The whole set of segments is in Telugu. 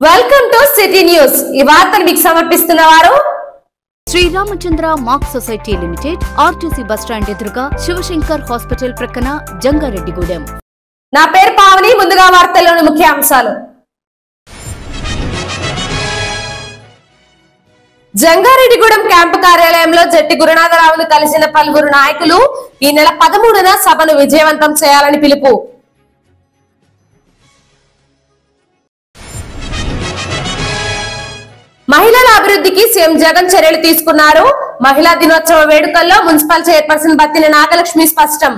Welcome to city news. ఈ వార్తను మీకు సమర్పిస్తున్నవారు Shri Ramachandra mark society limited, RTC bus stand ఎదురుగా, శివశంకర్ హాస్పిటల్ ప్రక్కన, జంగారెడ్డిగూడెం। నా పేరు పావని। ముందుగా వార్తల్లోని ముఖ్యాంశాలు। జంగారెడ్డిగూడెం క్యాంపు కార్యాలయంలో జట్టి గురునాథరావును కలిసిన పలువురు నాయకులు ఈ నెల 13న సభను విజయవంతం చేయాలని పిలుపు। మహిళల అభివృద్ధికి సీఎం జగన్ చర్యలు తీసుకున్నారు। మహిళా దినోత్సవ వేడుకల్లో మున్సిపల్ చైర్పర్సన్ బత్తిన నాగలక్ష్మి స్పష్టం।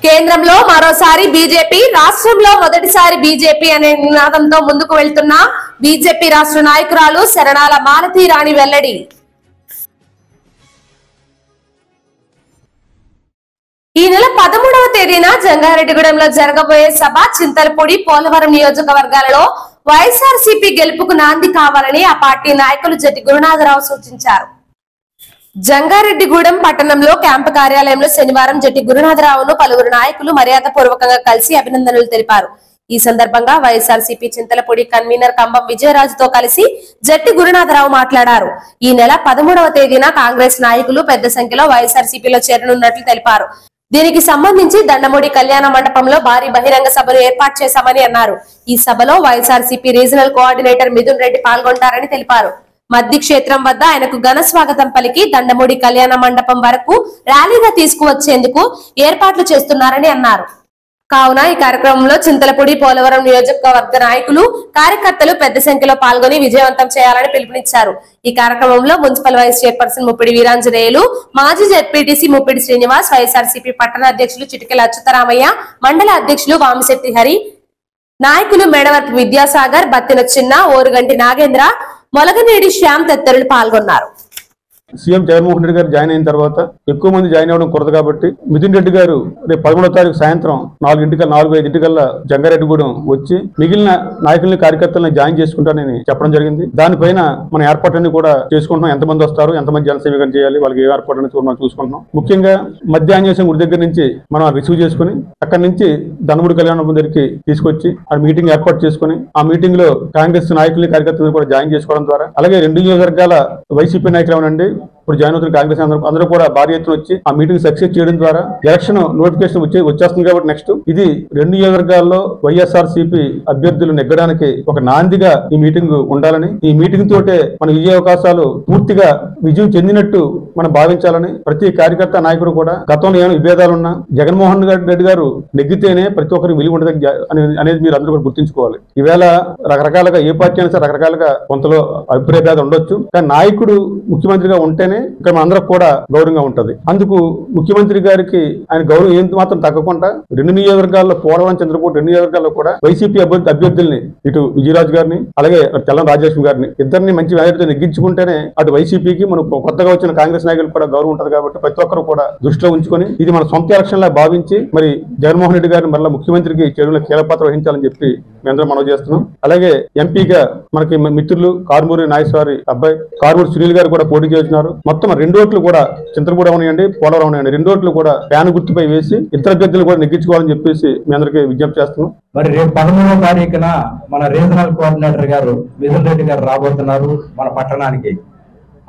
కేంద్రంలో మరోసారి బీజేపీ, రాష్ట్రంలో మొదటిసారి బీజేపీ అనే నినాదంతో ముందుకు వెళ్తున్న బీజేపీ రాష్ట్ర నాయకురాలు శరణాల మాలతీ రాణి వెల్లడి। ఈ నెల 13వ తేదీన జంగారెడ్డిగూడెంలో జరగబోయే సభ చింతలపూడి, పోలవరం నియోజకవర్గాలలో వైఎస్ఆర్సీపీ గెలుపుకు నాంది కావాలని ఆ పార్టీ నాయకులు జట్టి గురునాథరావు సూచించారు। జంగారెడ్డిగూడెం పట్టణంలో క్యాంపు కార్యాలయంలో శనివారం జట్టి గురునాథరావును పలువురు నాయకులు మర్యాదపూర్వకంగా కలిసి అభినందనలు తెలిపారు। ఈ సందర్భంగా వైఎస్ఆర్సీపీ చింతలపూడి కన్వీనర్ కంబం విజయరాజుతో కలిసి జట్టి గురునాథరావు మాట్లాడారు। ఈ నెల 13వ తేదీన కాంగ్రెస్ నాయకులు పెద్ద సంఖ్యలో వైఎస్ఆర్సీపీలో చేరనున్నట్లు తెలిపారు। దీనికి సంబంధించి దండమూడి కళ్యాణ మండపంలో భారీ బహిరంగ సభను ఏర్పాటు చేశామని అన్నారు। ఈ సభలో వైఎస్ఆర్సీపీ రీజనల్ కోఆర్డినేటర్ మిథున్ రెడ్డి పాల్గొంటారని తెలిపారు। మద్ది క్షేత్రం వద్ద ఆయనకు ఘన స్వాగతం పలికి దండమూడి కళ్యాణ మండపం వరకు ర్యాలీగా తీసుకువచ్చేందుకు ఏర్పాట్లు చేస్తున్నారని అన్నారు। కావున ఈ కార్యక్రమంలో చింతలపూడి, పోలవరం నియోజకవర్గ నాయకులు, కార్యకర్తలు పెద్ద సంఖ్యలో పాల్గొని విజయవంతం చేయాలని పిలుపునిచ్చారు। ఈ కార్యక్రమంలో municipal vice chairperson Muppidi Veeranjaneyulu, మాజీ జెడ్పీటీసీ ముప్పిడి శ్రీనివాస్, వైఎస్ఆర్సీపీ పట్టణ అధ్యక్షులు చిటికెల అచ్యుతరామయ్య, మండల అధ్యక్షులు వామిశెట్టి హరి, నాయకులు మేడవరపు విద్యాసాగర్, బత్తిన చిన్న, ఓరుగంటి నాగేంద్ర, మొలగనేడి శ్యామ్ తదితరులు పాల్గొన్నారు। సీఎం జగన్మోహన్ రెడ్డి గారు జాయిన్ అయిన తర్వాత ఎక్కువ మంది జాయిన్ అవ్వడం కుదరదు కాబట్టి మిథున్ రెడ్డి గారు రేపు 11వ తారీఖు సాయంత్రం 4:05 జంగారెడ్డిగూడెం వచ్చి మిగిలిన నాయకుల్ని, కార్యకర్తలను జాయిన్ చేసుకుంటానని చెప్పడం జరిగింది। దానిపైన మన ఏర్పాట్లన్నీ కూడా చేసుకుంటున్నాం। ఎంతమంది వస్తారు, ఎంతమంది జనసేవకం చేయాలి, వాళ్ళకి ఏ ఏర్పాటు అనేది మనం చూసుకుంటున్నాం। ముఖ్యంగా మధ్య ఆంజనేయ గుడి దగ్గర నుంచి మనం రిసీవ్ చేసుకుని అక్కడి నుంచి దండమూడి కళ్యాణ దగ్గరికి తీసుకొచ్చి ఆ మీటింగ్ ఏర్పాటు చేసుకుని ఆ మీటింగ్ లో కాంగ్రెస్ నాయకుల్ని, కార్యకర్తలను కూడా జాయిన్ చేసుకోవడం ద్వారా, అలాగే 2 నియోజకవర్గాల వైసీపీ నాయకులు ఏమనండి ఇప్పుడు జాయిన్ అవుతున్న కాంగ్రెస్ అందరూ కూడా భారీ ఎత్తున వచ్చి ఆ మీటింగ్ సక్సెస్ చేయడం ద్వారా ఎలక్షన్ నోటిఫికేషన్ వచ్చేస్తుంది కాబట్టి నెక్స్ట్ ఇది 2 నియోజకవర్గాల్లో వైఎస్ఆర్సీపీ అభ్యర్థులు నెగ్గడానికి ఒక నాందిగా ఈ మీటింగ్ ఉండాలని, ఈ మీటింగ్ తోటే మన విజయ అవకాశాలు పూర్తిగా విజయం చెందినట్టు మనం భావించాలని ప్రతి కార్యకర్త, నాయకుడు కూడా గతంలో ఏమైనా విభేదాలున్నా జగన్మోహన్ రెడ్డి గారు నెగ్గితేనే ప్రతి ఒక్కరికి విలువ ఉండదు అనేది మీరు అందరూ కూడా గుర్తుంచుకోవాలి। ఈవేళ రకరకాలుగా ఏ పార్టీ అయినా సరే రకరకాలుగా కొంతలో అభిప్రాయ భేదం ఉండొచ్చు, కానీ నాయకుడు ముఖ్యమంత్రిగా ఉంటేనే ఇక్కడ అందరికి కూడా గౌరవంగా ఉంటది। అందుకు ముఖ్యమంత్రి గారికి ఆయన గౌరవం ఏం మాత్రం తగ్గకుండా 2 నియోజకవర్గాల్లో, పోలవరం, చంద్రపూడి 2 నియోజకవర్గాల్లో కూడా వైసీపీ అభ్యర్థుల్ని ఇటు విజయరాజు గారిని, అలాగే తెల్లం రాజేశ్వరి గారిని ఇద్దరిని మంచి మెజారిటీతో నెగ్గించుకుంటేనే అటు వైసీపీకి, మనకు కొత్తగా వచ్చిన కాంగ్రెస్ నాయకులకు కూడా గౌరవం ఉంటది। కాబట్టి ప్రతి ఒక్కరు కూడా దృష్టిలో ఉంచుకొని ఇది మన సొంత ఎలక్షన్ లా భావించి మరి జగన్మోహన్ రెడ్డి గారిని మళ్ళీ ముఖ్యమంత్రికి చర్యలో కీలక పాత్ర వహించాలని చెప్పి మేమందరం మనవి చేస్తున్నాం। అలాగే ఎంపీగా మనకి మిత్రులు కారుమూరి నాగేశ్వరి అబ్బాయి కారుమూరి సునీల్ గారు కూడా పోటీ చేస్తున్నారు। మొత్తం 2 ఓట్లు కూడా చింతలపూడి అవనియండి, పోలవరం అవనియండి 2 ఓట్లు కూడా ఫ్యాన్ గుర్తుపై వేసి ఇతర అభ్యర్థులు కూడా నెగ్గించుకోవాలని చెప్పేసి మీ అందరికీ విజ్ఞప్తి చేస్తున్నాం। మరి రేపు 13వ తారీఖున మన రీజనల్ కోఆర్డినేటర్ గారు మిథున్ రెడ్డి గారు రాబోతున్నారు మన పట్టణానికి।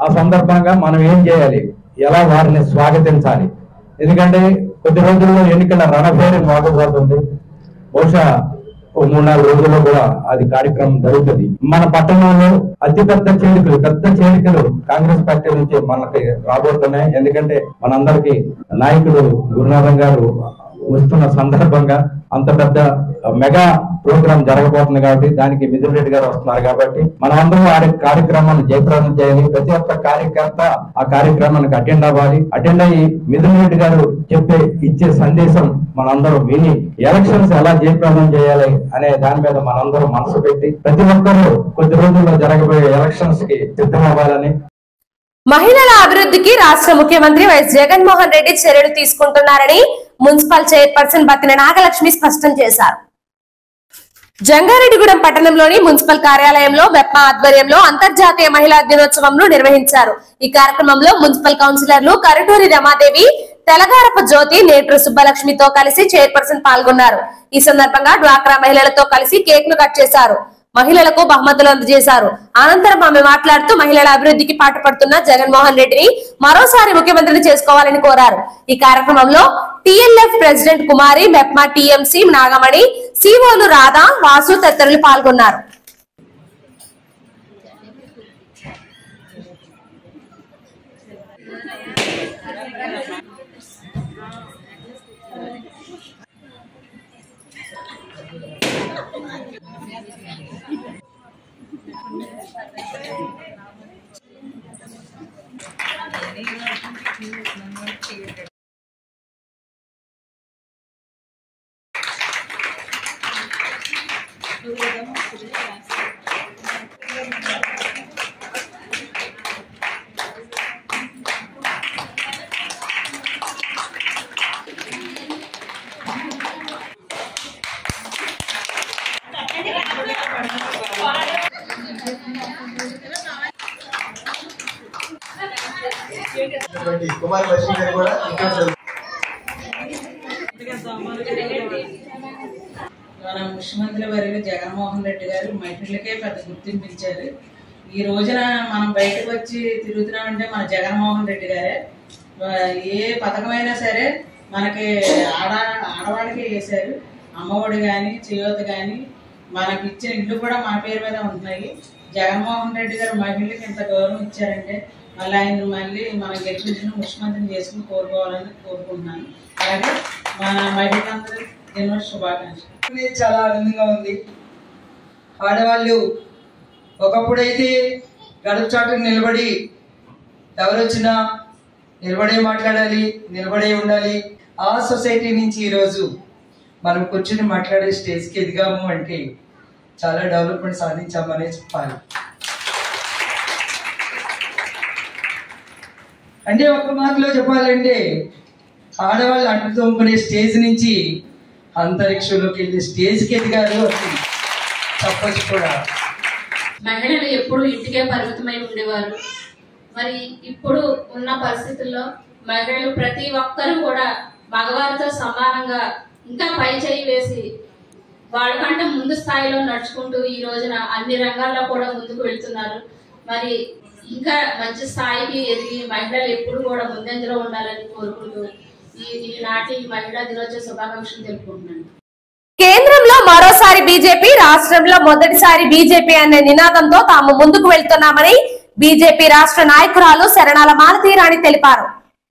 ఆ సందర్భంగా మనం ఏం చేయాలి, ఎలా వారిని స్వాగతించాలి, ఎందుకంటే కొద్ది రోజుల్లో ఎన్నికల రణభేరి మోగబోతుంది। బహుశా 3-4 రోజుల్లో కూడా అది కార్యక్రమం జరుగుతుంది। మన పట్టణంలో పెద్ద చేరికలు కాంగ్రెస్ పార్టీ నుంచి మనకి రాబోతున్నాయి। ఎందుకంటే మనందరికి నాయకుడు గురునాథం గారు వస్తున్న సందర్భంగా అంత పెద్ద మెగా ప్రోగ్రామ్ జరగబోతుంది కాబట్టి దానికి మిథున్ రెడ్డి గారు వస్తున్నారు కాబట్టి మనమందరం ఆ కార్యక్రమాన్ని జయప్రదం చేయాలి। ప్రతి ఒక్క కార్యకర్త ఆ కార్యక్రమానికి అటెండ్ అవ్వాలి। అటెండ్ అయ్యి మిథున్ రెడ్డి గారు ఇచ్చే సందేశం మనందరం విని ఎలక్షన్స్ ఎలా జయప్రదం చేయాలి అనే దాని మీద మనందరం మనసు పెట్టి ప్రతి ఒక్కరూ కొద్ది రోజుల్లో జరగబోయే ఎలక్షన్స్ కి సిద్ధమవ్వాలని। మహిళల అభివృద్ధికి రాష్ట్ర ముఖ్యమంత్రి వైఎస్ జగన్మోహన్ రెడ్డి చర్యలు తీసుకుంటున్నారని మున్సిపల్ చైర్పర్సన్ బత్తిన నాగలక్ష్మి స్పష్టం చేశారు। జంగారెడ్డిగూడెం పట్టణంలోని మున్సిపల్ కార్యాలయంలో మెప్మా ఆధ్వర్యంలో అంతర్జాతీయ మహిళా దినోత్సవంను నిర్వహించారు। ఈ కార్యక్రమంలో మున్సిపల్ కౌన్సిలర్లు కరటూరి రమాదేవి, తెలగారపు జ్యోతి, నేట్రు సుబ్బలక్ష్మితో కలిసి చైర్పర్సన్ పాల్గొన్నారు. ఈ సందర్భంగా డ్వాక్రా మహిళలతో కలిసి కేక్ ను కట్ చేశారు. మహిళలకు బహుమతులు అందజేశారు. అనంతరం ఆమె మాట్లాడుతూ మహిళల అభివృద్ధికి పాటుపడుతున్న జగన్మోహన్ రెడ్డిని మరోసారి ముఖ్యమంత్రిని చేసుకోవాలని కోరారు. ఈ కార్యక్రమంలో టిఎల్ఎఫ్ ప్రెసిడెంట్ కుమారి, మెప్మా టిఎంసి నాగమణి, సిఓలు రాధా, వాసు తదితరులు పాల్గొన్నారు. కుమార్ లక్ష్మి గారు కూడా మన ముఖ్యమంత్రి వర్యులు జగన్మోహన్ రెడ్డి గారు మహిళలకే పెద్ద గుర్తింపు ఇచ్చారు. ఈ రోజున మనం బయటకు వచ్చి తిరుగుతున్నామంటే మన జగన్మోహన్ రెడ్డి గారే. ఏ పథకమైనా సరే మనకి ఆడవాళ్ళకి వేశారు. అమ్మఒడి కానీ, చేయూత కానీ, మనకి ఇచ్చిన ఇల్లు కూడా మన పేరు మీద ఉంటున్నాయి. జగన్మోహన్ రెడ్డి గారు మహిళలకు ఇంత గౌరవం ఇచ్చారంటే మళ్ళీ ఆయన మనం గెలిపించిన ముఖ్యమంత్రిని చేసుకుని కోరుకోవాలని కోరుకుంటున్నాను. అలాగే మన మహిళలందరూ ఎన్నో శుభాకాంక్షలు. చాలా ఆనందంగా ఉంది. ఆడవాళ్ళు ఒకప్పుడైతే గడుపు చాటుకు నిలబడి ఎవరొచ్చినా నిలబడే మాట్లాడాలి, నిలబడే ఉండాలి. ఆ సొసైటీ నుంచి ఈరోజు మనం కూర్చుని మాట్లాడే స్టేజ్కి ఎదిగాము అంటే చాలా డెవలప్మెంట్ సాధించామనే చెప్పాలి. అంటే ఒక మాటలో చెప్పాలంటే ఆడవాళ్ళు అంటుతోముకునే స్టేజ్ నుంచి అంతరిక్షంలోకి వెళ్ళే స్టేజ్కి ఎదిగారు అని చెప్పచ్చు కూడా. మహిళలు ఎప్పుడు ఇంటికే పరిమితమై ఉండేవారు. మరి ఇప్పుడు ఉన్న పరిస్థితుల్లో మహిళలు ప్రతి ఒక్కరూ కూడా మగవారితో సమానంగా ఇంకా పై చేయి వేసి వాళ్ళకంటే ముందు స్థాయిలో నడుచుకుంటూ ఈ రోజున అన్ని రంగాల్లో కూడా ముందుకు వెళ్తున్నారు. మరి ఇంకా మంచి స్థాయికి ఎదిగి మహిళలు ఎప్పుడు కూడా ముందంజలో ఉండాలని కోరుకుంటూ ఈనాటి మహిళా దినోత్సవ శుభాకాంక్షలు తెలుపుకుంటున్నాను. కేంద్రంలో మరోసారి బీజేపీ, రాష్ట్రంలో మొదటిసారి బీజేపీ అనే నినాదంతో తాము ముందుకు వెళ్తున్నామని బీజేపీ రాష్ట్ర నాయకురాలు శరణాల మాలతీరాణి తెలిపారు.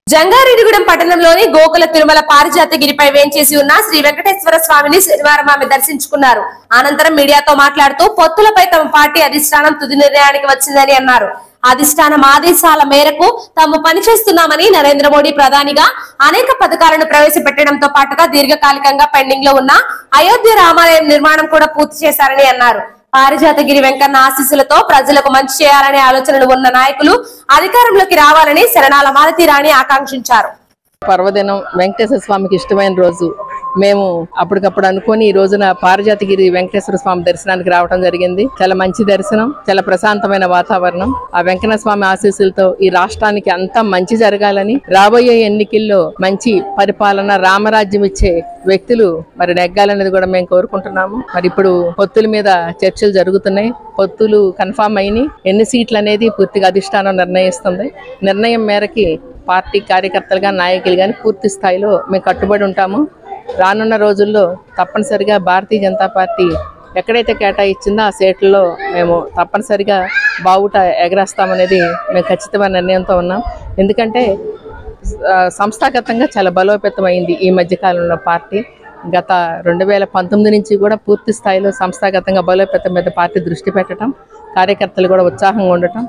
జంగారెడ్డిగూడెం పట్టణంలోని గోకుల తిరుమల పారిజాతగిరిపై వేంచేసి ఉన్న శ్రీ వెంకటేశ్వర స్వామిని శనివారం ఆమె దర్శించుకున్నారు. అనంతరం మీడియాతో మాట్లాడుతూ పొత్తులపై తమ పార్టీ అధిష్టానం తుది నిర్ణయానికి వచ్చిందని అన్నారు. అధిష్టానం ఆదేశాల మేరకు తాము పనిచేస్తున్నామని, నరేంద్ర మోడీ ప్రధానిగా అనేక పథకాలను ప్రవేశపెట్టడంతో పాటుగా దీర్ఘకాలికంగా పెండింగ్ లో ఉన్న అయోధ్య రామాలయం నిర్మాణం కూడా పూర్తి చేశారని అన్నారు. పారిజాతగిరి వెంకన్న ఆశీస్సులతో ప్రజలకు మంచి చేయాలనే ఆలోచనలు ఉన్న నాయకులు అధికారంలోకి రావాలని శరణాల మాలతీరాణి ఆకాంక్షించారు. పర్వదినం వెంకటేశ్వర స్వామికి ఇష్టమైన రోజు. మేము అప్పటికప్పుడు అనుకుని ఈ రోజున పారిజాతగిరి వెంకటేశ్వర స్వామి దర్శనానికి రావడం జరిగింది. చాలా మంచి దర్శనం, చాలా ప్రశాంతమైన వాతావరణం. ఆ వెంకన్న స్వామి ఆశీస్సులతో ఈ రాష్ట్రానికి అంతా మంచి జరగాలని, రాబోయే ఎన్నికల్లో మంచి పరిపాలన, రామరాజ్యం ఇచ్చే వ్యక్తులు మరి నెగ్గాలనేది కూడా మేము కోరుకుంటున్నాము. మరి ఇప్పుడు పొత్తుల మీద చర్చలు జరుగుతున్నాయి. పొత్తులు కన్ఫామ్ అయినాయి. ఎన్ని సీట్లు అనేది పూర్తిగా అధిష్టానం నిర్ణయిస్తుంది. నిర్ణయం మేరకి పార్టీ కార్యకర్తలుగా, నాయకులు కానీ పూర్తి స్థాయిలో మేము కట్టుబడి ఉంటాము. రానున్న రోజుల్లో తప్పనిసరిగా భారతీయ జనతా పార్టీ ఎక్కడైతే కేటాయించిందో ఆ సీట్లలో మేము తప్పనిసరిగా బావుట ఎగరేస్తామనేది మేము ఖచ్చితమైన నిర్ణయంతో ఉన్నాం. ఎందుకంటే సంస్థాగతంగా చాలా బలోపేతమైంది ఈ మధ్యకాలంలో పార్టీ. గత 2019 నుంచి కూడా పూర్తి స్థాయిలో సంస్థాగతంగా బలోపేతం మీద పార్టీ దృష్టి పెట్టడం, కార్యకర్తలు కూడా ఉత్సాహంగా ఉండటం.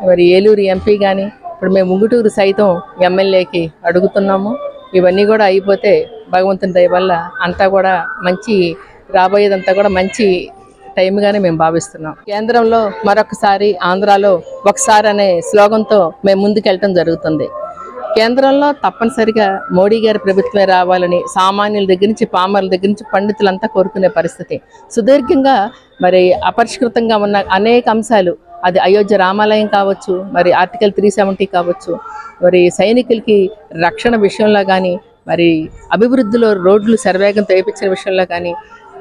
మరి ఏలూరు ఎంపీ కానీ ఇప్పుడు మేము ముంగుటూరు సైతం ఎమ్మెల్యేకి అడుగుతున్నాము. ఇవన్నీ కూడా అయిపోతే భగవంతుని దయ వల్ల అంతా కూడా మంచి, రాబోయేదంతా కూడా మంచి టైంగానే మేము భావిస్తున్నాం. కేంద్రంలో మరొకసారి, ఆంధ్రాలో ఒకసారి అనే స్లోగన్తో మేము ముందుకెళ్ళటం జరుగుతుంది. కేంద్రంలో తప్పనిసరిగా మోడీ గారి ప్రభుత్వమే రావాలని సామాన్యుల దగ్గర నుంచి, పామరుల దగ్గర నుంచి పండితులంతా కోరుకునే పరిస్థితి. సుదీర్ఘంగా మరి అపరిష్కృతంగా ఉన్న అనేక అంశాలు అది అయోధ్య రామాలయం కావచ్చు, మరి ఆర్టికల్ 370 కావచ్చు, మరి సైనికులకి రక్షణ విషయంలో కానీ, మరి అభివృద్ధిలో రోడ్లు శరవేగంతో వేయించిన విషయంలో కానీ,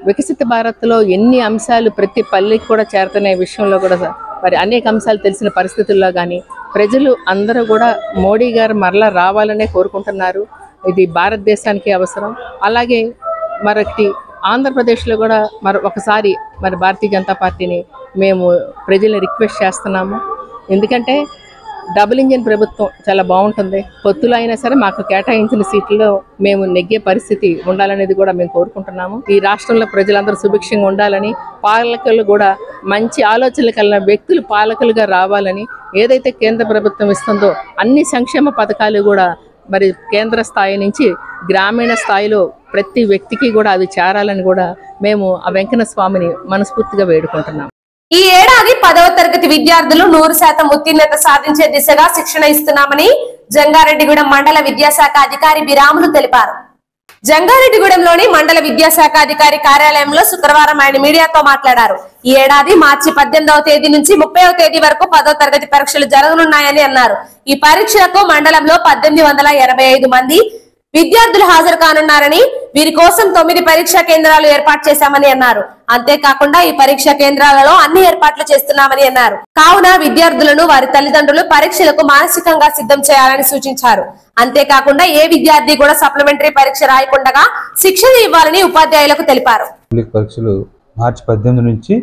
వికసిత భారత్లో ఎన్ని అంశాలు ప్రతి పల్లెకి కూడా చేరుతున్న విషయంలో కూడా మరి అనేక అంశాలు తెలిసిన పరిస్థితుల్లో కానీ ప్రజలు అందరూ కూడా మోడీ గారు మరలా రావాలనే కోరుకుంటున్నారు. ఇది భారతదేశానికి అవసరం. అలాగే మరొకటి ఆంధ్రప్రదేశ్లో కూడా ఒకసారి భారతీయ జనతా పార్టీని మేము ప్రజల్ని రిక్వెస్ట్ చేస్తున్నాము. ఎందుకంటే డబుల్ ఇంజిన్ ప్రభుత్వం చాలా బాగుంటుంది. పొత్తులు అయినా సరే మాకు కేటాయించిన సీట్లలో మేము నెగ్గే పరిస్థితి ఉండాలనేది కూడా మేము కోరుకుంటున్నాము. ఈ రాష్ట్రంలో ప్రజలందరూ సుభిక్షంగా ఉండాలని, పాలకులు కూడా మంచి ఆలోచనలు కలిగిన వ్యక్తులు పాలకులుగా రావాలని, ఏదైతే కేంద్ర ప్రభుత్వం ఇస్తుందో అన్ని సంక్షేమ పథకాలు కూడా మరి కేంద్ర స్థాయి నుంచి గ్రామీణ స్థాయిలో ప్రతి వ్యక్తికి కూడా అవి చేరాలని కూడా మేము ఆ వెంకన్న స్వామిని మనస్ఫూర్తిగా వేడుకుంటున్నాం. ఈ ఏడాది 10వ తరగతి విద్యార్థులు 100% ఉత్తీర్ణత సాధించే దిశగా శిక్షణ ఇస్తున్నామని జంగారెడ్డిగూడెం మండల విద్యాశాఖ అధికారి బిరాములు తెలిపారు. జంగారెడ్డిగూడెంలోని మండల విద్యాశాఖ అధికారి కార్యాలయంలో శుక్రవారం ఆయన మీడియాతో మాట్లాడారు. ఈ ఏడాది మార్చి 18వ తేదీ నుంచి 30వ తేదీ వరకు 10వ తరగతి పరీక్షలు జరగనున్నాయని అన్నారు. ఈ పరీక్షలకు మండలంలో 1885 మంది విద్యార్థులు హాజరు కానున్నారని, వీరి కోసం 9 పరీక్షా కేంద్రాలు ఏర్పాటు చేశామని అన్నారు. అంతేకాకుండా ఈ పరీక్షా కేంద్రాలలో అన్ని ఏర్పాట్లు చేస్తున్నామని అన్నారు. కావున విద్యార్థులను వారి తల్లిదండ్రులు పరీక్షలకు మానసికంగా సిద్ధం చేయాలని సూచించారు. అంతేకాకుండా ఏ విద్యార్థి కూడా సప్లిమెంటరీ పరీక్ష రాయకుండా శిక్షణ ఇవ్వాలని ఉపాధ్యాయులకు తెలిపారు. పరీక్షలు మార్చి 18 నుంచి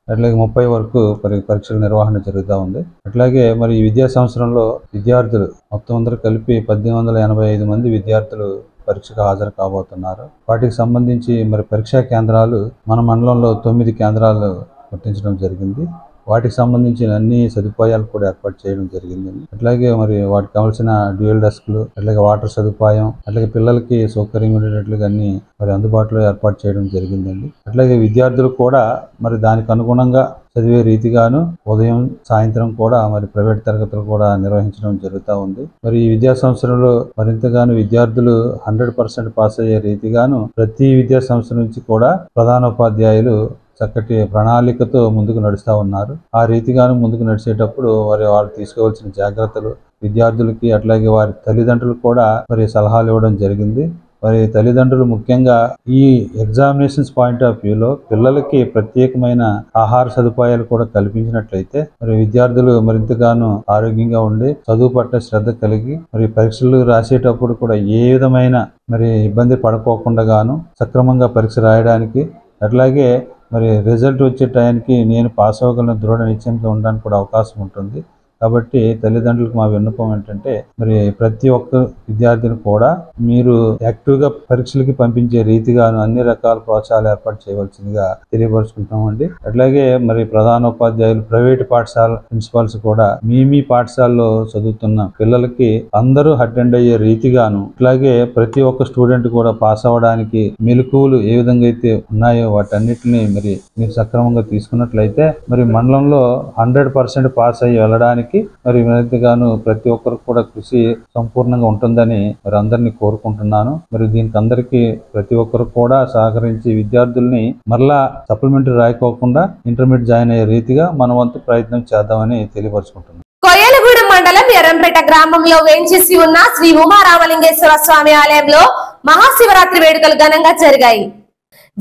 అట్లాగే 30 వరకు పరీక్షల నిర్వహణ జరుగుతూ ఉంది. అట్లాగే మరి ఈ విద్యా సంవత్సరంలో విద్యార్థులు మొత్తం అందరూ కలిపి 1885 మంది విద్యార్థులు పరీక్షకు హాజరు కాబోతున్నారు. వాటికి సంబంధించి మరి పరీక్షా కేంద్రాలు మన మండలంలో 9 కేంద్రాలు గుర్తించడం జరిగింది. వాటికి సంబంధించిన అన్ని సదుపాయాలు కూడా ఏర్పాటు చేయడం జరిగిందండి. అట్లాగే మరి వాటికి కావాల్సిన డ్యూయల్ డెస్క్లు, అట్లాగే వాటర్ సదుపాయం, అట్లాగే పిల్లలకి సౌకర్యం ఉండేటట్లుగా అన్ని మరి అందుబాటులో ఏర్పాటు చేయడం జరిగిందండి. అట్లాగే విద్యార్థులు కూడా మరి దానికి అనుగుణంగా చదివే రీతిగాను ఉదయం సాయంత్రం కూడా మరి ప్రైవేట్ తరగతులు కూడా నిర్వహించడం జరుగుతూ ఉంది. మరి ఈ విద్యా సంవత్సరంలో మరింతగాను విద్యార్థులు 100% పాస్ అయ్యే రీతిగాను ప్రతి విద్యా సంవత్సరం నుంచి కూడా ప్రధానోపాధ్యాయులు చక్కటి ప్రణాళికతో ముందుకు నడుస్తూ ఉన్నారు. ఆ రీతిగాను ముందుకు నడిచేటప్పుడు వారు తీసుకోవాల్సిన జాగ్రత్తలు విద్యార్థులకి అట్లాగే వారి తల్లిదండ్రులు కూడా మరి సలహాలు ఇవ్వడం జరిగింది. మరి తల్లిదండ్రులు ముఖ్యంగా ఈ ఎగ్జామినేషన్స్ పాయింట్ ఆఫ్ వ్యూలో పిల్లలకి ప్రత్యేకమైన ఆహార సదుపాయాలు కూడా కల్పించినట్లయితే మరి విద్యార్థులు మరింతగాను ఆరోగ్యంగా ఉండి చదువు పట్ల శ్రద్ధ కలిగి మరి పరీక్షలు రాసేటప్పుడు కూడా ఏ విధమైన మరి ఇబ్బంది పడుకోకుండా గాను సక్రమంగా పరీక్ష రాయడానికి, అట్లాగే మరి రిజల్ట్ వచ్చే టైంకి నేను పాస్ అవ్వగలను దృఢ నిశ్చయంతో ఉండడానికి కూడా అవకాశం ఉంటుంది. కాబట్టి తల్లిదండ్రులకు మా విన్నపం ఏంటంటే మరి ప్రతి ఒక్క విద్యార్థిని కూడా మీరు యాక్టివ్గా పరీక్షలకి పంపించే రీతిగాను అన్ని రకాల ప్రోత్సాహాలు ఏర్పాటు చేయవలసిందిగా తెలియపరుచుకుంటామండి. అట్లాగే మరి ప్రధానోపాధ్యాయులు, ప్రైవేట్ పాఠశాల ప్రిన్సిపాల్స్ కూడా మీ పాఠశాలలో చదువుతున్న పిల్లలకి అందరూ అటెండ్ అయ్యే రీతిగాను, అట్లాగే ప్రతి ఒక్క స్టూడెంట్ కూడా పాస్ అవ్వడానికి మెలకువలు ఏ విధంగా అయితే ఉన్నాయో వాటన్నిటిని మరి మీరు సక్రమంగా తీసుకున్నట్లయితే మరి మండలంలో 100% పాస్ అయ్యి వెళ్ళడానికి మరి మరింతగాను ప్రతి ఒక్కరికి కూడా కృషి సంపూర్ణంగా ఉంటుందని మరి అందరినీ కోరుకుంటున్నాను. మరి దీనికి అందరికీ ప్రతి ఒక్కరు కూడా సహకరించి విద్యార్థుల్ని మరలా సప్లిమెంటరీ రాయకోకుండా ఇంటర్మీడియట్ జాయిన్ అయ్యే రీతిగా మన వంతు ప్రయత్నం చేద్దామని తెలియపరుచుకుంటున్నాను. కొయ్యలగూడెం మండలం ఎర్రంపేట గ్రామంలో వేంచేసి ఉన్న శ్రీ ఉమారామలింగేశ్వర స్వామి ఆలయంలో మహాశివరాత్రి వేడుకలు ఘనంగా జరిగాయి.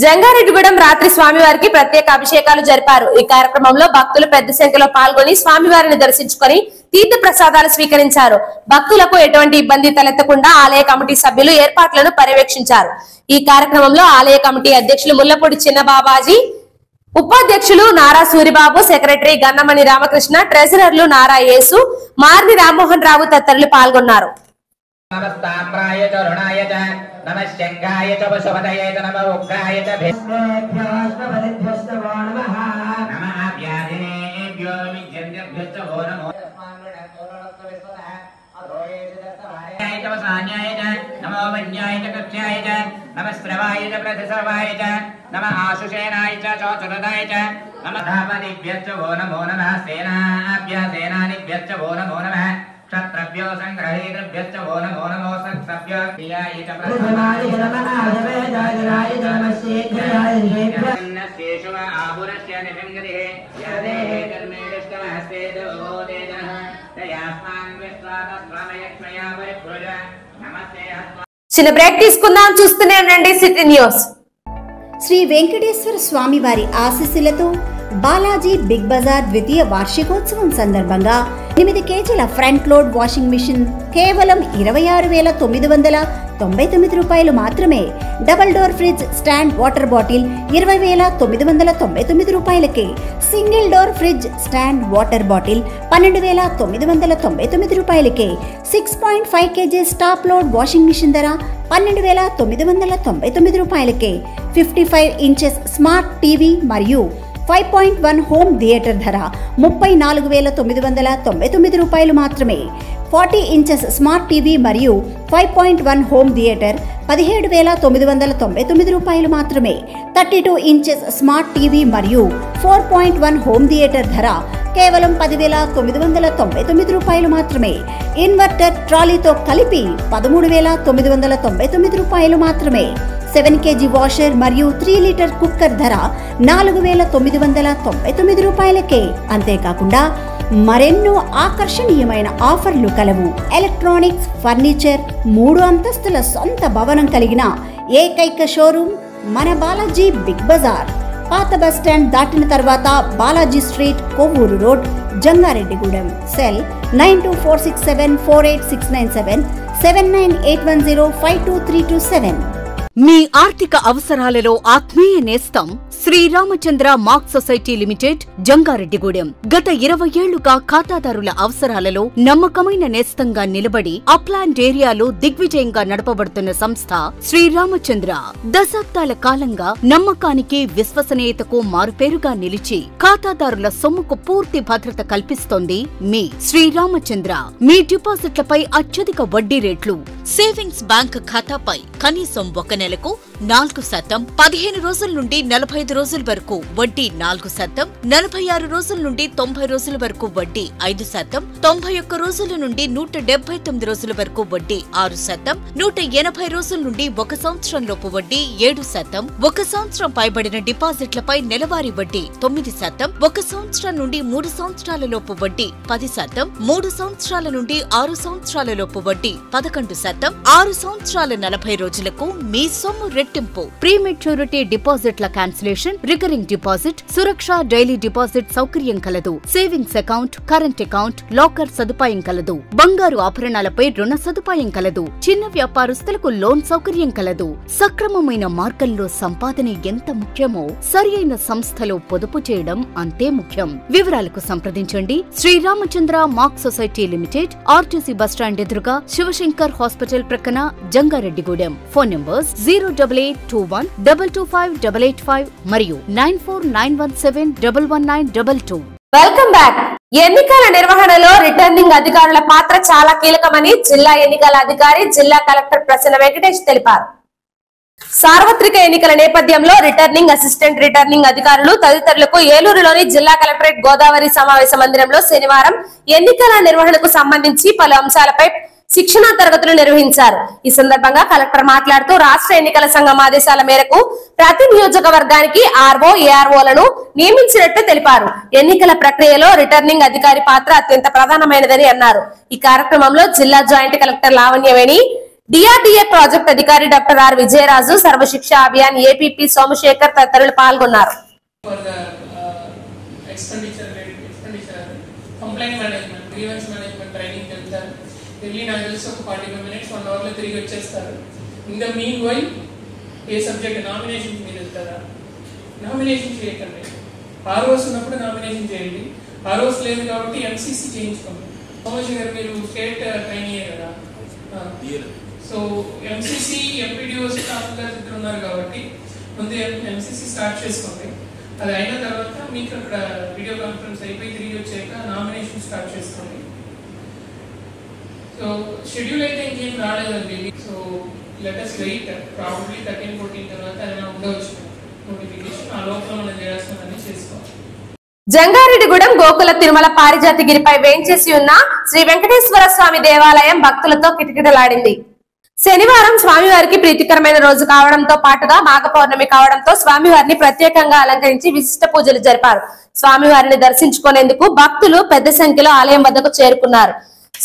జంగారెడ్డిగూడెం రాత్రి స్వామివారికి ప్రత్యేక అభిషేకాలు జరిపారు. ఈ కార్యక్రమంలో భక్తులు పెద్ద సంఖ్యలో పాల్గొని స్వామివారిని దర్శించుకొని తీర్థ ప్రసాదాలు స్వీకరించారు. భక్తులకు ఎటువంటి ఇబ్బంది తలెత్తకుండా ఆలయ కమిటీ సభ్యులు ఏర్పాట్లను పర్యవేక్షించారు. ఈ కార్యక్రమంలో ఆలయ కమిటీ అధ్యక్షులు ముల్లపూడి చిన్నబాబాజీ, ఉపాధ్యక్షులు నారా సూరిబాబు, సెక్రటరీ గన్నమణి రామకృష్ణ, ట్రెజరర్లు నారా యేసు, మార్ని రామ్మోహన్ రావు తదితరులు పాల్గొన్నారు. నమస్తామ్రాయ చ రుణాయ చ నమశ్శంగాయ చ వసుపతయే చ నమ ఉగ్రాయ చ భేష్మవదేభ్యస్తవో నమః నమః వ్యాధినేభ్యో విద్యంద్యభ్యశ్చ వో నమో అరోయేష చ వసాన్యాయ చ నమో వన్యాయ చ కక్ష్యాయ చ నమస్త్రవాయ చ ప్రతిసర్వాయ చ నమ ఆశుషేనాయ చ చోచరదాయ చ నమ ధాపదిభ్యశ్చ వో నమో నమః సేనాభ్య సేనానిభ్యశ్చ వో నమో నమః క్షత్రభ్యో సంగ్రహేతృభ్యశ్చ వో నమో నమో సత్సభ్యో ప్రియాయ చ ప్రథమాయ నమః ఆదవేదాయ చ నమః శీఘ్రాయ చిన్న బ్రేక్ తీసుకుందాం, చూస్తూనే ఉండండి సిటీ న్యూస్. శ్రీ వెంకటేశ్వర స్వామి వారి ఆశీస్సులతో బాలాజీ బిగ్ బజార్ ద్వితీయ వార్షికోత్సవం సందర్భంగా 8 కేజీల ఫ్రంట్ లోడ్ వాషింగ్ మిషన్ కేవలం 26,999 రూపాయలు మాత్రమే. Double door fridge stand water bottle 20,999 రూపాయలకే. Single door fridge stand water bottle 12,999 రూపాయలకే. 6.5 kgs top load washing machine ధర 12,999 రూపాయలకే. 55 ఇంచెస్ స్మార్ట్ టీవీ మరియు 5.1 హోమ్ థియేటర్ ధర 34,999 రూపాయలు మాత్రమే. 40 ఇంచెస్ స్మార్ట్ టీవీ మరియు 5.1 హోమ్ థియేటర్ 17,999 రూపాయలు మాత్రమే. 32 ఇంచెస్ స్మార్ట్ టీవీ మరియు 4.1 హోమ్ థియేటర్ ధర కేవలం 10,999 రూపాయలు మాత్రమే. ఇన్వర్టర్ ట్రాలీతో కలిపి 13,999 రూపాయలు మాత్రమే. 7 కేజీ వాషర్ మరియు 3 లీటర్ కుక్కర్ ధర 4,999 రూపాయలకే. అంతేకాకుండా మరెన్నో ఆకర్షణీయమైన ఆఫర్లు కలవు. ఎలక్ట్రానిక్స్, ఫర్నిచర్, 3 అంతస్తుల సొంత భవనం కలిగిన ఏకైక షోరూమ్ మన బాలాజీ బిగ్ బజార్. పాత బస్ స్టాండ్ దాటిన తర్వాత Balaji street, Kovvur road, Jangareddygudem. Cell 9246748697 7981052327. మీ ఆర్థిక అవసరాలలో ఆత్మీయ నేస్తం Sriramachandra mark society limited, Jangareddygudem. గత 20 ఏళ్లుగా ఖాతాదారుల అవసరాలలో నమ్మకమైన నేస్తంగా నిలబడి అప్లాండ్ ఏరియాలో దిగ్విజయంగా నడపబడుతున్న సంస్థ శ్రీరామచంద్ర. దశాబ్దాల కాలంగా నమ్మకానికి, విశ్వసనీయతకు మారుపేరుగా నిలిచి ఖాతాదారుల సొమ్ముకు పూర్తి భద్రత కల్పిస్తోంది మీ శ్రీరామచంద్ర. మీ డిపాజిట్లపై అత్యధిక వడ్డీ రేట్లు, సేవింగ్స్ బ్యాంక్ ఖాతాపై కనీసం 1 నెలకు 4%, 15 రోజుల నుండి 45 రోజుల వరకు వడ్డీ 4%, 46 రోజుల నుండి 90 రోజుల వరకు వడ్డీ 5%, 91 రోజుల నుండి 179 రోజుల వరకు వడ్డీ 6%, 180 రోజుల నుండి 1 సంవత్సరంలోపు వడ్డీ 7%, 1 సంవత్సరం పైబడిన డిపాజిట్లపై నెలవారీ వడ్డీ 9%, 1 సంవత్సరం నుండి 3 సంవత్సరాల లోపు వడ్డీ 10%, 3 సంవత్సరాల నుండి 6 సంవత్సరాల లోపు వడ్డీ 11%, 6 సంవత్సరాల 40 రోజులకు మీ సొమ్ము రెట్టింపు. ప్రీమెచ్యూరిటీ డిపాజిట్ల క్యాన్సిలేషన్, రికరింగ్ డిపాజిట్, సురక్ష డైలీ డిపాజిట్ సౌకర్యం కలదు. Savings account, current account, locker సదుపాయం కలదు. బంగారు ఆభరణాలపై రుణ సదుపాయం కలదు. చిన్న వ్యాపారస్తులకు లోన్ సౌకర్యం కలదు. సక్రమమైన మార్గంలో సంపాదన ఎంత ముఖ్యమో సరియైన సంస్థలో పొదుపు చేయడం అంతే ముఖ్యం. వివరాలకు సంప్రదించండి Sriramachandra mark society limited, RTC bus stand ఎదురుగా, శివశంకర్ హాస్పిటల్ ప్రక్కన, జంగారెడ్డిగూడెం. ఫోన్ నంబర్స్ 08821225885 మరియు 9491711922. Welcome back. ఎన్నికల నిర్వహణలో రిటర్నింగ్ అధికారుల పాత్ర చాలా కీలకమని జిల్లా ఎన్నికల అధికారి, జిల్లా కలెక్టర్ ప్రసన్న వెంకటేష్ తెలిపారు. సార్వత్రిక ఎన్నికల నేపథ్యంలో రిటర్నింగ్, అసిస్టెంట్ రిటర్నింగ్ అధికారులు తదితరులకు ఏలూరులోని జిల్లా కలెక్టరేట్ గోదావరి సమావేశ మందిరంలో శనివారం ఎన్నికల నిర్వహణకు సంబంధించి పలు అంశాలపై శిక్షణా తరగతులు నిర్వహించారు. ఈ సందర్భంగా కలెక్టర్ మాట్లాడుతూ రాష్ట్ర ఎన్నికల సంఘం ఆదేశాల మేరకు ప్రతి నియోజకవర్గానికి ఆర్ఓ, ఏఆర్ఓలను నియమించినట్టు తెలిపారు. ఎన్నికల ప్రక్రియలో రిటర్నింగ్ అధికారి పాత్ర అత్యంత ప్రధానమైనదని అన్నారు. ఈ కార్యక్రమంలో జిల్లా joint collector Lavanyaveni, DRDA project అధికారి doctor R Vijayaraju, Sarvashiksha Abhiyan APP Somashekhar తదితరులు పాల్గొన్నారు. నాకు తెలిసి ఒక 45 minutes 1 hour లో తిరిగి వచ్చేస్తారు. In the mean while A subject nomination మీద వెళ్తారా, నామినేషన్ చేయకండి. ఆర్ఓస్ ఉన్నప్పుడు నామినేషన్ చేయండి. ఆర్ఓస్ లేదు కాబట్టి ఎంసీసీ చేయించుకోండి. సోమేష్ గారు మీరు స్టేట్ ట్రైనింగ్ కదా, సో ఎంసీసీ ఎంపీడీఓస్ స్టాఫ్ ఉన్నారు కాబట్టి ముందు ఎంసీసీ స్టార్ట్ చేసుకోండి. అది అయిన తర్వాత మీకు అక్కడ వీడియో కాన్ఫరెన్స్ అయిపోయి తిరిగి వచ్చాక నామినేషన్ స్టార్ట్ చేసుకోండి. సో షెడ్యూల్ అయితే ఇంకేం రాలేదండి. So let us wait, probably 13-14 తర్వాత ఏదైనా ఉండవచ్చు నోటిఫికేషన్. ఆ లోపల మనం చేయాల్సిందని చేసుకోవాలి. జంగారెడ్డిగూడెం గోకుల తిరుమల పారిజాతగిరిపై వేంచేసి ఉన్న శ్రీ వెంకటేశ్వర స్వామి దేవాలయం భక్తులతో కిటకిటలాడింది. శనివారం స్వామివారికి ప్రీతికరమైన రోజు కావడంతో పాటుగా మాఘ పౌర్ణమి కావడంతో స్వామివారిని ప్రత్యేకంగా అలంకరించి విశిష్ట పూజలు జరిపారు. స్వామివారిని దర్శించుకునేందుకు భక్తులు పెద్ద సంఖ్యలో ఆలయం వద్దకు చేరుకున్నారు.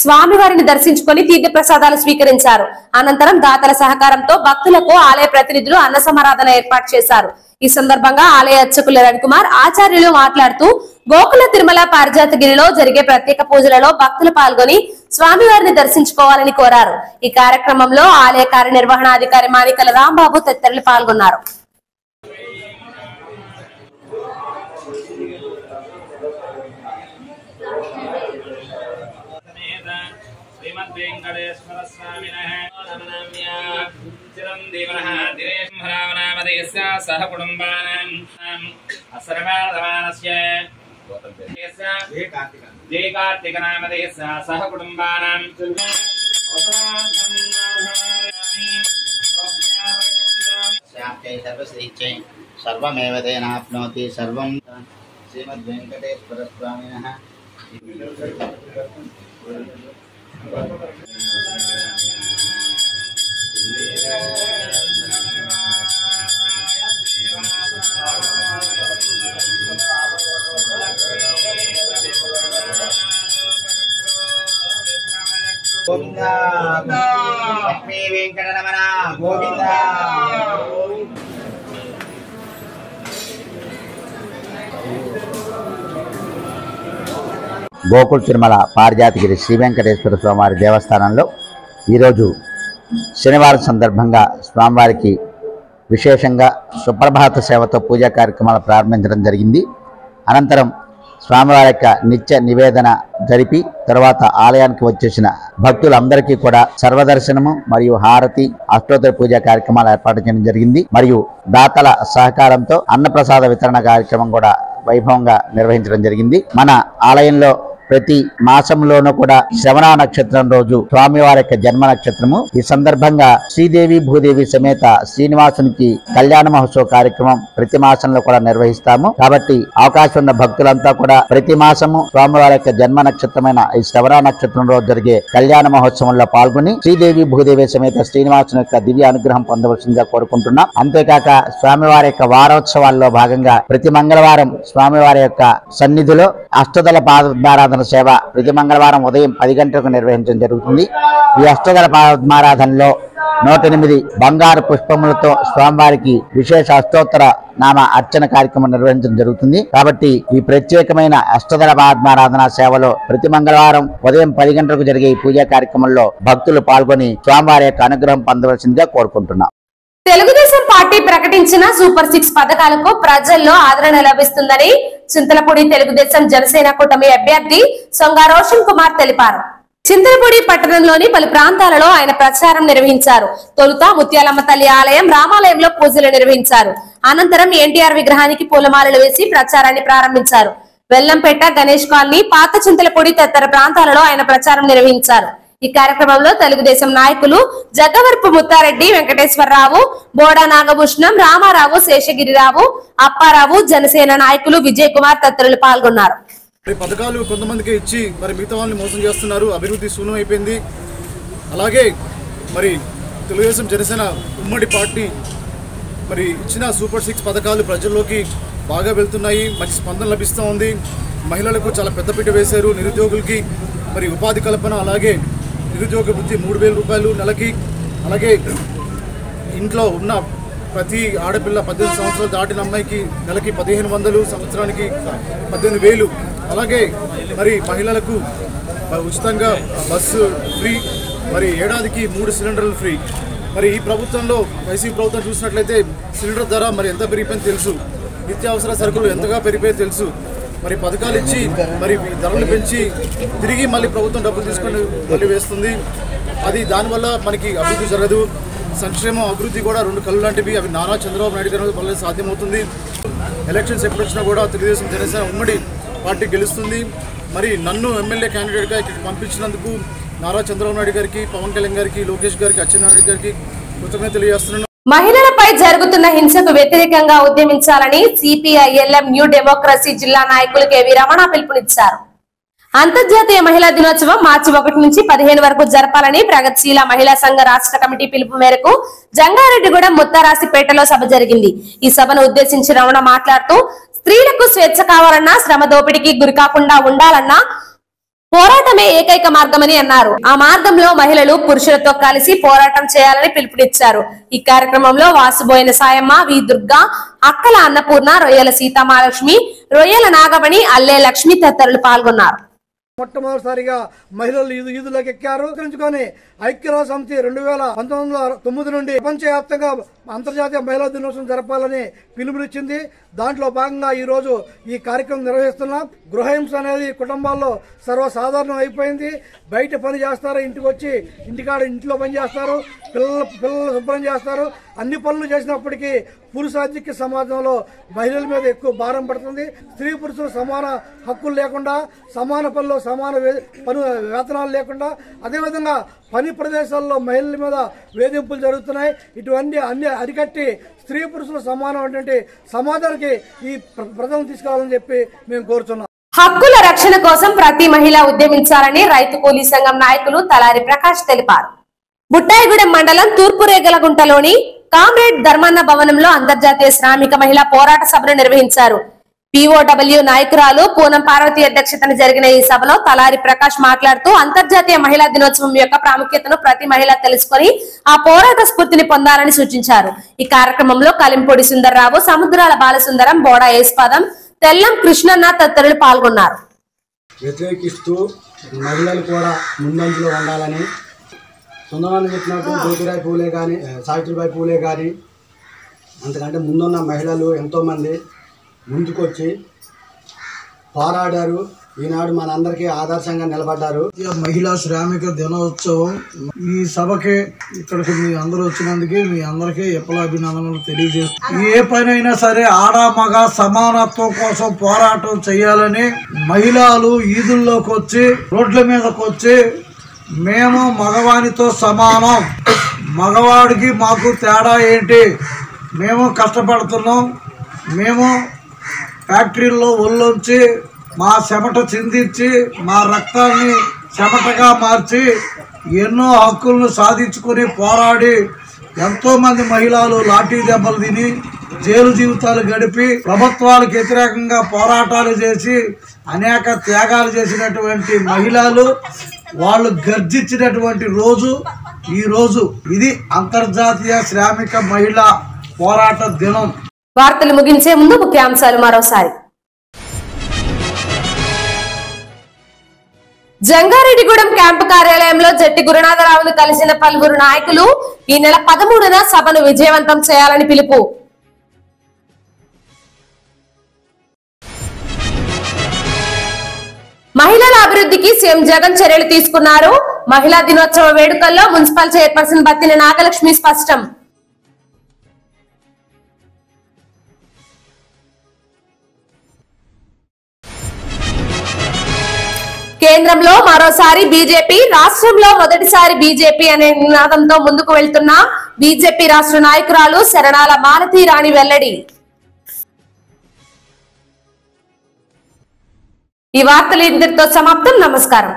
స్వామివారిని దర్శించుకుని తీర్థ ప్రసాదాలు స్వీకరించారు. అనంతరం దాతల సహకారంతో భక్తులకు ఆలయ ప్రతినిధులు అన్న సమారాధన ఏర్పాటు చేశారు. ఈ సందర్భంగా ఆలయ అర్చకులు రవికుమార్ ఆచార్యులు మాట్లాడుతూ గోకుల తిరుమల పారిజాతగిరిలో జరిగే ప్రత్యేక పూజలలో భక్తులు పాల్గొని స్వామివారిని దర్శించుకోవాలని కోరారు. ఈ కార్యక్రమంలో ఆలయ కార్యనిర్వహణాధికారి మాణికల రాంబాబు తదితరులు పాల్గొన్నారు. సహ కుటుంబానాం అసర్వాదమానస్య జయ కార్తిక నామధేయస్య సహ కుటుంబానాం శాంతై సర్వశ్రీచై సర్వమేవ తేనాప్నోతి సర్వం శ్రీమద్ వెంకటేశ్వర స్వామినః గోవింద లక్ష్మీ వెంకటరమణ గోవింద. గోకుల తిరుమల పారిజాతగిరి శ్రీ వెంకటేశ్వర స్వామివారి దేవస్థానంలో ఈరోజు శనివారం సందర్భంగా స్వామివారికి విశేషంగా సుప్రభాత సేవతో పూజా కార్యక్రమాలు ప్రారంభించడం జరిగింది. అనంతరం స్వామివారి యొక్క నిత్య నివేదన జరిపి తర్వాత ఆలయానికి వచ్చేసిన భక్తులందరికీ కూడా సర్వదర్శనము మరియు హారతి అష్టోత్తర పూజా కార్యక్రమాలు ఏర్పాటు చేయడం జరిగింది. మరియు దాతల సహకారంతో అన్నప్రసాద వితరణ కార్యక్రమం కూడా వైభవంగా నిర్వహించడం జరిగింది. మన ఆలయంలో ప్రతి మాసంలోనూ కూడా శ్రవణ నక్షత్రం రోజు స్వామివారి యొక్క జన్మ నక్షత్రము. ఈ సందర్భంగా శ్రీదేవి భూదేవి సమేత శ్రీనివాసునికి కళ్యాణ మహోత్సవ కార్యక్రమం ప్రతి మాసంలో కూడా నిర్వహిస్తాము. కాబట్టి అవకాశం ఉన్న భక్తులంతా కూడా ప్రతి మాసము స్వామివారి యొక్క జన్మ నక్షత్రమైన ఈ శ్రవణ నక్షత్రం రోజు జరిగే కళ్యాణ మహోత్సవంలో పాల్గొని శ్రీదేవి భూదేవి సమేత శ్రీనివాసుని యొక్క దివ్య అనుగ్రహం పొందవలసిందిగా కోరుకుంటున్నాం. అంతేకాక స్వామివారి యొక్క వారోత్సవాల్లో భాగంగా ప్రతి మంగళవారం స్వామివారి యొక్క సన్నిధిలో అష్టదళ పాదమారాధన సేవ ప్రతి మంగళవారం ఉదయం 10 గంటలకు నిర్వహించడం జరుగుతుంది. ఈ అష్టదళ పాదమారాధనలో 108 బంగారు పుష్పములతో స్వామివారికి విశేష అష్టోత్తర నామ అర్చన కార్యక్రమం నిర్వహించడం జరుగుతుంది. కాబట్టి ఈ ప్రత్యేకమైన అష్టదళ పాదమారాధన సేవలో ప్రతి మంగళవారం ఉదయం 10 గంటలకు జరిగే ఈ పూజా కార్యక్రమంలో భక్తులు పాల్గొని స్వామివారి యొక్క అనుగ్రహం పొందవలసిందిగా కోరుకుంటున్నాం. తెలుగుదేశం పార్టీ ప్రకటించిన సూపర్ 6 పథకాలకు ప్రజల్లో ఆదరణ లభిస్తుందని చింతలపూడి తెలుగుదేశం జనసేన కూటమి అభ్యర్థి సొంగ రోషన్ కుమార్ తెలిపారు. చింతలపూడి పట్టణంలోని పలు ప్రాంతాలలో ఆయన ప్రచారం నిర్వహించారు. తొలుత ముత్యాలమ్మ తల్లి ఆలయం రామాలయంలో పూజలు నిర్వహించారు. అనంతరం ఎన్టీఆర్ విగ్రహానికి పూలమాలలు వేసి ప్రచారాన్ని ప్రారంభించారు. వెల్లంపేట, గణేష్ కాలనీ, పాత చింతలపూడి తదితర ప్రాంతాలలో ఆయన ప్రచారం నిర్వహించారు. ఈ కార్యక్రమంలో తెలుగుదేశం నాయకులు జగ్గవరపు ముత్తారెడ్డి, వెంకటేశ్వరరావు, బోడా నాగభూషణం, రామారావు, శేషగిరిరావు, అప్పారావు, జనసేన నాయకులు విజయ్ కుమార్ తదితరులు పాల్గొన్నారు. పథకాలు కొంతమందికి ఇచ్చి మరి మిగతా వాళ్ళని మోసం చేస్తున్నారు. అభివృద్ధి శూన్యం అయిపోయింది. అలాగే మరి తెలుగుదేశం జనసేన ఉమ్మడి పార్టీ మరి ఇచ్చిన సూపర్ 6 పథకాలు ప్రజల్లోకి బాగా వెళ్తున్నాయి. మంచి స్పందన లభిస్తూ ఉంది. మహిళలకు చాలా పెద్దపీట వేశారు. నిరుద్యోగులకి మరి ఉపాధి కల్పన, అలాగే నిరుద్యోగ వృత్తి 3000 రూపాయలు నెలకి. అలాగే ఇంట్లో ఉన్న ప్రతి ఆడపిల్ల 18 సంవత్సరాలు దాటిన అమ్మాయికి నెలకి 1500, సంవత్సరానికి 18,000. అలాగే మరి మహిళలకు ఉచితంగా బస్సు ఫ్రీ, మరి ఏడాదికి 3 సిలిండర్లు ఫ్రీ. మరి ఈ ప్రభుత్వంలో వైసీపీ ప్రభుత్వం చూసినట్లయితే సిలిండర్ ధర మరి ఎంత పెరిగిపోయింది తెలుసు. నిత్యావసర సరుకులు ఎంతగా పెరిగిపోయి తెలుసు. మరి పథకాలు ఇచ్చి మరి ధరలు పెంచి తిరిగి మళ్ళీ ప్రభుత్వం డబ్బులు తీసుకొని మళ్ళీ వేస్తుంది. అది దానివల్ల మనకి అభివృద్ధి జరగదు. సంక్షేమం అభివృద్ధి కూడా 2 కళ్ళు లాంటివి. అవి నారా చంద్రబాబు నాయుడు గారి వల్ల సాధ్యమవుతుంది. ఎలక్షన్స్ ఎప్పుడు వచ్చినా కూడా తెలుగుదేశం జనసేన ఉమ్మడి పార్టీ గెలుస్తుంది. మరి నన్ను ఎమ్మెల్యే క్యాండిడేట్గా ఇక్కడికి పంపించినందుకు నారా చంద్రబాబు నాయుడు గారికి, పవన్ కళ్యాణ్ గారికి, లోకేష్ గారికి, అచ్చెన్నాయుడు గారికి కృతజ్ఞతలు తెలియజేస్తున్నాను. మహిళలపై జరుగుతున్న హింసకు వ్యతిరేకంగా ఉద్యమించాలని సిపిఐఎల్ఎం న్యూ డెమోక్రసీ జిల్లా నాయకులు కెవి రమణ పిలుపునిచ్చారు. అంతర్జాతీయ మహిళా దినోత్సవం మార్చి 1 నుంచి 15 వరకు జరపాలని ప్రగతిశీల మహిళా సంఘ రాష్ట్ర కమిటీ పిలుపు మేరకు జంగారెడ్డిగూడెం ముత్తారాసిపేటలో సభ జరిగింది. ఈ సభను ఉద్దేశించి రమణ మాట్లాడుతూ స్త్రీలకు స్వేచ్ఛ కావాలన్నా, శ్రమ దోపిడీకి గురి కాకుండా ఉండాలన్నా పోరాటమే ఏకైక మార్గమని అన్నారు. ఆ మార్గంలో మహిళలు పురుషులతో కలిసి పోరాటం చేయాలని పిలుపునిచ్చారు. ఈ కార్యక్రమంలో వాసుబోయిన సాయమ్మ, వి దుర్గా, అక్కల అన్నపూర్ణ, రొయ్యల సీతామహాలక్ష్మి, రొయ్యల నాగమణి, అల్లే లక్ష్మి తదితరులు పాల్గొన్నారు. మొట్టమొదటిసారిగా మహిళలు ఈదులోకి ఎక్కారు. ఐక్యరాజ్య సమితి 2019 నుండి ప్రపంచవ్యాప్తంగా అంతర్జాతీయ మహిళా దినోత్సవం జరపాలని పిలుపునిచ్చింది. దాంట్లో భాగంగా ఈ రోజు ఈ కార్యక్రమం నిర్వహిస్తున్నాం. గృహహింస అనేది కుటుంబాల్లో సర్వసాధారణం అయిపోయింది. బయట పని చేస్తారు, ఇంటికి వచ్చి ఇంట్లో పని చేస్తారు, పిల్లలు శుభ్రం చేస్తారు. అన్ని పనులు చేసినప్పటికీ పురుషాధిక్య సమాజంలో మహిళల మీద ఎక్కువ భారం పడుతుంది. స్త్రీ పురుషులు సమాన హక్కులు లేకుండా, సమాన పనులు సమాన వేతనాలు లేకుండా, అదేవిధంగా పని ప్రదేశాల్లో మహిళల మీద వేధింపులు జరుగుతున్నాయి. ఇటువంటి అన్ని అరికట్టి స్త్రీ పురుషులు సమానమైనటువంటి సమాజానికి ఈ ప్రజలను తీసుకురావాలని చెప్పి మేము కోరుతున్నాం. హక్కుల రక్షణ కోసం ప్రతి మహిళ ఉద్యమించాలని రైతు కూలీ సంఘం నాయకులు తలారి ప్రకాష్ తెలిపారు. బుట్టాయిగూడెం మండలం తూర్పు రేగలగుంటలోని కామ్రేడ్ ధర్మన్న భవనంలో అంతర్జాతీయ శ్రామిక మహిళా పోరాట సభను నిర్వహించారు. POW నాయకురాలు పూనం పార్వతి అధ్యక్షతన జరిగిన ఈ సభలో తలారి ప్రకాష్ మాట్లాడుతూ అంతర్జాతీయ మహిళా దినోత్సవం యొక్క ప్రాముఖ్యతను ప్రతి మహిళ తెలుసుకుని ఆ పోరాట స్ఫూర్తిని పొందాలని సూచించారు. ఈ కార్యక్రమంలో కలింపొడి సుందర్రావు, సముద్రాల బాలసుందరం, బోడా ఏస్పాదం, తెల్లం కృష్ణన్న తదితరులు పాల్గొన్నారు. వ్యతిరేకిస్తూ మహిళలు కూడా ముందంజలో ఉండాలని సొంతమంది చెప్పినట్టు జ్యోతిరాయ్ పూలే కానీ, సావిత్రిబాయి పూలే కానీ, అంతకంటే ముందున్న మహిళలు ఎంతోమంది ముందుకొచ్చి పోరాడారు. ఈనాడు మనందరికీ ఆదర్శంగా నిలబడ్డారు. మహిళా శ్రామిక దినోత్సవం ఈ సభకి ఇక్కడికి మీ అందరూ వచ్చినందుకు మీ అందరికీ అభినందనలు తెలియజేస్తాం. ఏ పనైనా సరే ఆడ మగ సమానత్వం కోసం పోరాటం చేయాలని మహిళలు ఈదుల్లోకి వచ్చి రోడ్ల మీదకి వచ్చి మేము మగవానితో సమానం, మగవాడికి మాకు తేడా ఏంటి, మేము కష్టపడుతున్నాం, మేము ఫ్యాక్టరీల్లో ఒళ్ళొంచి మా చెమట చిందించి మా రక్తాన్ని చెమటగా మార్చి ఎన్నో హక్కులను సాధించుకుని పోరాడి ఎంతోమంది మహిళలు లాఠీ దెబ్బలు తిని జైలు జీవితాలు గడిపి ప్రభుత్వాలకు వ్యతిరేకంగా పోరాటాలు చేసి అనేక త్యాగాలు చేసినటువంటి మహిళలు వాళ్ళు గర్జించినటువంటి రోజు ఈ రోజు. ఇది అంతర్జాతీయ శ్రామిక మహిళా పోరాట దినం. వార్తలు ముగించే ముందు ముఖ్యాంశాలు మరోసారి. జంగారెడ్డిగూడెం క్యాంపు కార్యాలయంలో జట్టి గురునాథరావును కలిసిన పలువురు నాయకులు ఈ నెల 13న సభను విజయవంతం చేయాలని పిలుపు. మహిళల అభివృద్ధికి సీఎం జగన్ చర్యలు తీసుకున్నారు. మహిళా దినోత్సవ వేడుకల్లో మున్సిపల్ చైర్పర్సన్ బత్తిన నాగలక్ష్మి స్పష్టం. కేంద్రంలో మరోసారి బీజేపీ, రాష్ట్రంలో మొదటిసారి బీజేపీ అనే నినాదంతో ముందుకు వెళ్తున్న బీజేపీ రాష్ట్ర నాయకురాలు శరణాల మాలతీ రాణి వెల్లడి. ఈ వార్తలు ఇంతటితో సమాప్తం. నమస్కారం.